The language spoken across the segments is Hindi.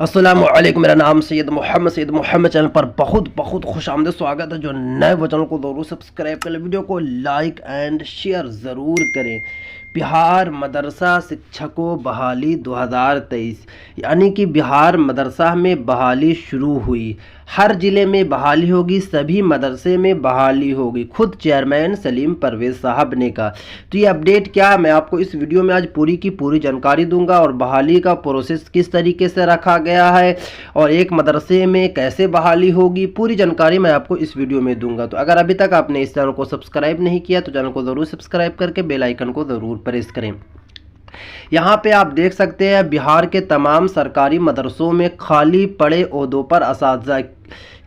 अस्सलामुअलैकुम। मेरा नाम सैयद मोहम्मद चैनल पर बहुत बहुत खुश आमदीद स्वागत है। जो नए वो चैनल को ज़रूर सब्सक्राइब करें, वीडियो को लाइक एंड शेयर ज़रूर करें। बिहार मदरसा शिक्षकों बहाली 2023, यानी कि बिहार मदरसा में बहाली शुरू हुई। हर ज़िले में बहाली होगी, सभी मदरसे में बहाली होगी, खुद चेयरमैन सलीम परवेज़ साहब ने कहा। तो ये अपडेट क्या है, मैं आपको इस वीडियो में आज पूरी की पूरी जानकारी दूंगा और बहाली का प्रोसेस किस तरीके से रखा गया है और एक मदरसे में कैसे बहाली होगी, पूरी जानकारी मैं आपको इस वीडियो में दूंगा। तो अगर अभी तक आपने इस चैनल को सब्सक्राइब नहीं किया तो चैनल को ज़रूर सब्सक्राइब करके बेल आइकन को ज़रूर प्रेस करें। यहाँ पे आप देख सकते हैं बिहार के तमाम सरकारी मदरसों में खाली पड़े ओहदों पर असातिज़ा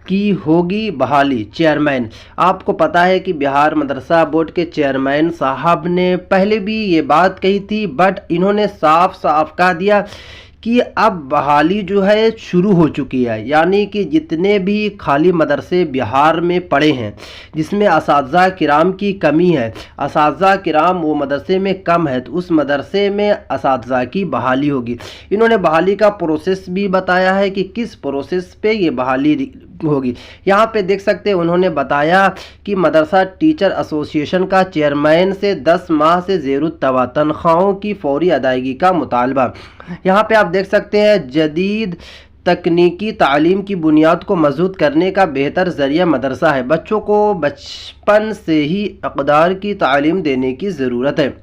की होगी बहाली। चेयरमैन, आपको पता है कि बिहार मदरसा बोर्ड के चेयरमैन साहब ने पहले भी ये बात कही थी, बट इन्होंने साफ साफ कह दिया कि अब बहाली जो है शुरू हो चुकी है। यानी कि जितने भी खाली मदरसे बिहार में पड़े हैं जिसमें असातिज़ा किराम की कमी है, असातिज़ा किराम वो मदरसे में कम है, तो उस मदरसे में असातिज़ा की बहाली होगी। इन्होंने बहाली का प्रोसेस भी बताया है कि किस प्रोसेस पे ये बहाली होगी। यहाँ पे देख सकते हैं उन्होंने बताया कि मदरसा टीचर एसोसिएशन का चेयरमैन से 10 माह से ज़ेरुत्तवा तनख्वाहों की फौरी अदायगी का मुतालबा। यहाँ पे आप देख सकते हैं जदीद तकनीकी तालीम की बुनियाद को मजबूत करने का बेहतर ज़रिया मदरसा है। बच्चों को बचपन से ही अक़दार की तालीम देने की ज़रूरत है।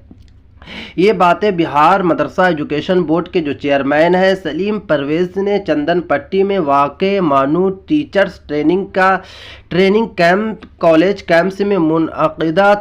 ये बातें बिहार मदरसा एजुकेशन बोर्ड के जो चेयरमैन हैं सलीम परवेज़ ने चंदन पट्टी में वाक़े मानू teachers training camp college camps में मुनअक़िदा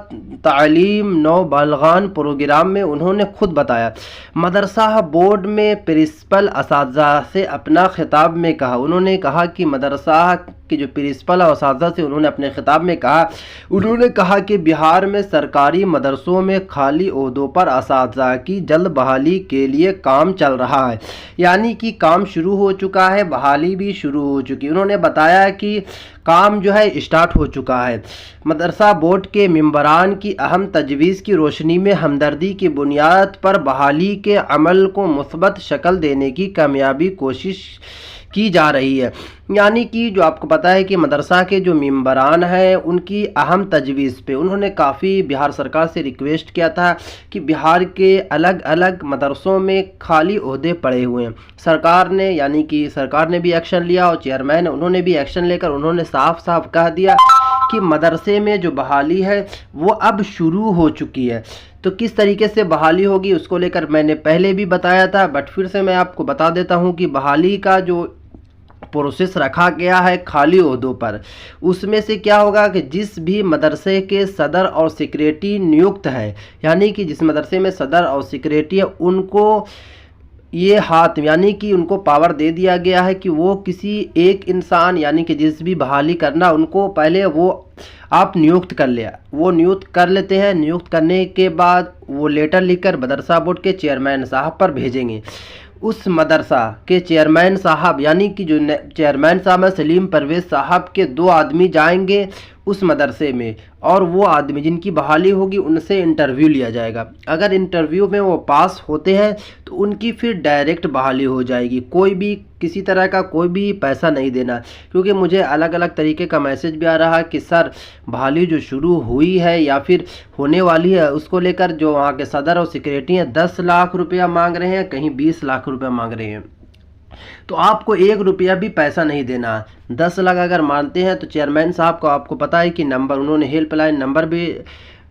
तालीम नौ बालगान प्रोग्राम में उन्होंने खुद बताया। मदरसा बोर्ड में प्रिंसिपल असातिज़ा से अपना खिताब में कहा, उन्होंने कहा कि मदरसा के जो प्रिंसिपल और असातिज़ा से उन्होंने अपने खिताब में कहा, उन्होंने कहा कि बिहार में सरकारी मदरसों में खाली ओहदों पर असातिज़ा की जल्द बहाली के लिए काम चल रहा है। यानी कि काम शुरू हो चुका है, बहाली भी शुरू हो चुकी है। उन्होंने बताया कि काम जो है स्टार्ट हो चुका है। मदरसा बोर्ड के मेंबरान की अहम तजवीज़ की रोशनी में हमदर्दी की बुनियाद पर बहाली के अमल को मुस्बत शक्ल देने की कामयाबी कोशिश की जा रही है। यानी कि जो आपको पता है कि मदरसा के जो मेंबरान हैं उनकी अहम तजवीज़ पे उन्होंने काफ़ी बिहार सरकार से रिक्वेस्ट किया था कि बिहार के अलग अलग मदरसों में खाली ओहदे पड़े हुए हैं। सरकार ने यानी कि सरकार ने भी एक्शन लिया और चेयरमैन उन्होंने भी एक्शन लेकर उन्होंने साफ साफ कह दिया कि मदरसे में जो बहाली है वो अब शुरू हो चुकी है। तो किस तरीके से बहाली होगी उसको लेकर मैंने पहले भी बताया था, बट फिर से मैं आपको बता देता हूँ कि बहाली का जो प्रोसेस रखा गया है खाली ओहदों पर, उसमें से क्या होगा कि जिस भी मदरसे के सदर और सेक्रेटरी नियुक्त है, यानी कि जिस मदरसे में सदर और सेक्रेटरी है उनको ये हाथ यानी कि उनको पावर दे दिया गया है कि वो किसी एक इंसान यानी कि जिस भी बहाली करना उनको पहले वो आप नियुक्त कर लिया, वो नियुक्त कर लेते हैं। नियुक्त करने के बाद वो लेटर लिखकर मदरसा बोर्ड के चेयरमैन साहब पर भेजेंगे। उस मदरसा के चेयरमैन साहब यानी कि जो चेयरमैन साहब हैं सलीम परवेज़ साहब के 2 आदमी जाएंगे उस मदरसे में और वो आदमी जिनकी बहाली होगी उनसे इंटरव्यू लिया जाएगा। अगर इंटरव्यू में वो पास होते हैं तो उनकी फिर डायरेक्ट बहाली हो जाएगी। कोई भी किसी तरह का कोई भी पैसा नहीं देना, क्योंकि मुझे अलग अलग तरीके का मैसेज भी आ रहा है कि सर बहाली जो शुरू हुई है या फिर होने वाली है उसको लेकर जो वहाँ के सदर और सेक्रेटरी हैं 10 लाख रुपया मांग रहे हैं, कहीं 20 लाख रुपया मांग रहे हैं। तो आपको 1 रुपया भी पैसा नहीं देना। 10 लाख अगर मानते हैं तो चेयरमैन साहब को आपको पता है कि नंबर उन्होंने हेल्पलाइन नंबर भी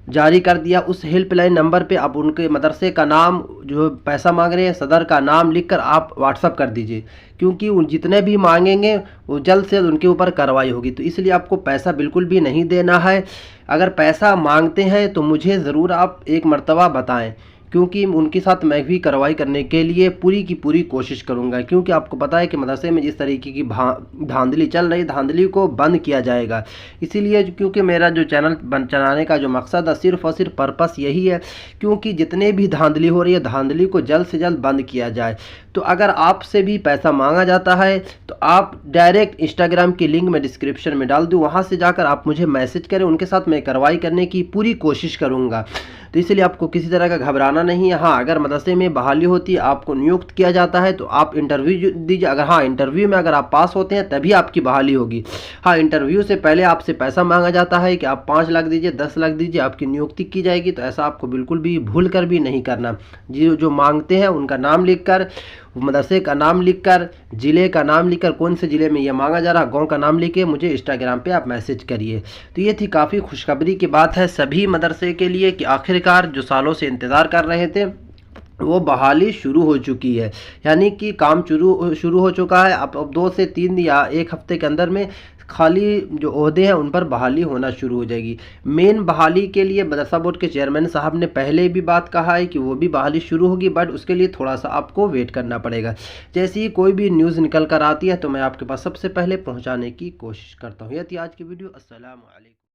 जारी कर दिया। उस हेल्पलाइन नंबर पे आप उनके मदरसे का नाम जो पैसा मांग रहे हैं सदर का नाम लिखकर आप व्हाट्सअप कर दीजिए, क्योंकि उन जितने भी मांगेंगे वो जल्द से जल्द उनके ऊपर कार्रवाई होगी। तो इसलिए आपको पैसा बिल्कुल भी नहीं देना है। अगर पैसा मांगते हैं तो मुझे ज़रूर आप एक मर्तबा बताएं, क्योंकि उनके साथ मैं भी कार्रवाई करने के लिए पूरी की पूरी कोशिश करूंगा। क्योंकि आपको पता है कि मदरसे में जिस तरीके की धांधली चल रही, धांधली को बंद किया जाएगा। इसीलिए क्योंकि मेरा जो चैनल चलाने का जो मकसद है सिर्फ़ और सिर्फ पर्पस यही है, क्योंकि जितने भी धांधली हो रही है धांधली को जल्द से जल्द बंद किया जाए। तो अगर आपसे भी पैसा मांगा जाता है तो आप डायरेक्ट इंस्टाग्राम की लिंक मैं डिस्क्रिप्शन में डाल दूँ, वहाँ से जाकर आप मुझे मैसेज करें, उनके साथ मैं कार्रवाई करने की पूरी कोशिश करूँगा। तो इसलिए आपको किसी तरह का घबराना नहीं है। हाँ, अगर मदरसे में बहाली होती है, आपको नियुक्त किया जाता है तो आप इंटरव्यू दीजिए। अगर हाँ इंटरव्यू में अगर आप पास होते हैं तभी आपकी बहाली होगी। हाँ, इंटरव्यू से पहले आपसे पैसा मांगा जाता है कि आप 5 लाख दीजिए, 10 लाख दीजिए, आपकी नियुक्ति की जाएगी। तो ऐसा आपको बिल्कुल भी भूल कर भी नहीं करना। जो मांगते हैं उनका नाम लिख कर, मदरसे का नाम लिखकर, ज़िले का नाम लिखकर, कौन से ज़िले में ये मांगा जा रहा, गांव का नाम लिख के मुझे इंस्टाग्राम पे आप मैसेज करिए। तो ये थी काफ़ी खुशखबरी की बात है सभी मदरसे के लिए कि आखिरकार जो सालों से इंतज़ार कर रहे थे वो बहाली शुरू हो चुकी है। यानी कि काम शुरू हो चुका है। अब 2 से 3 या 1 हफ्ते के अंदर में खाली जो ओहदे हैं उन पर बहाली होना शुरू हो जाएगी। मेन बहाली के लिए मदरसा बोर्ड के चेयरमैन साहब ने पहले भी बात कहा है कि वो भी बहाली शुरू होगी, बट उसके लिए थोड़ा सा आपको वेट करना पड़ेगा। जैसे ही कोई भी न्यूज़ निकल कर आती है तो मैं आपके पास सबसे पहले पहुँचाने की कोशिश करता हूँ। यह थी आज की वीडियो। अस्सलाम वालेकुम।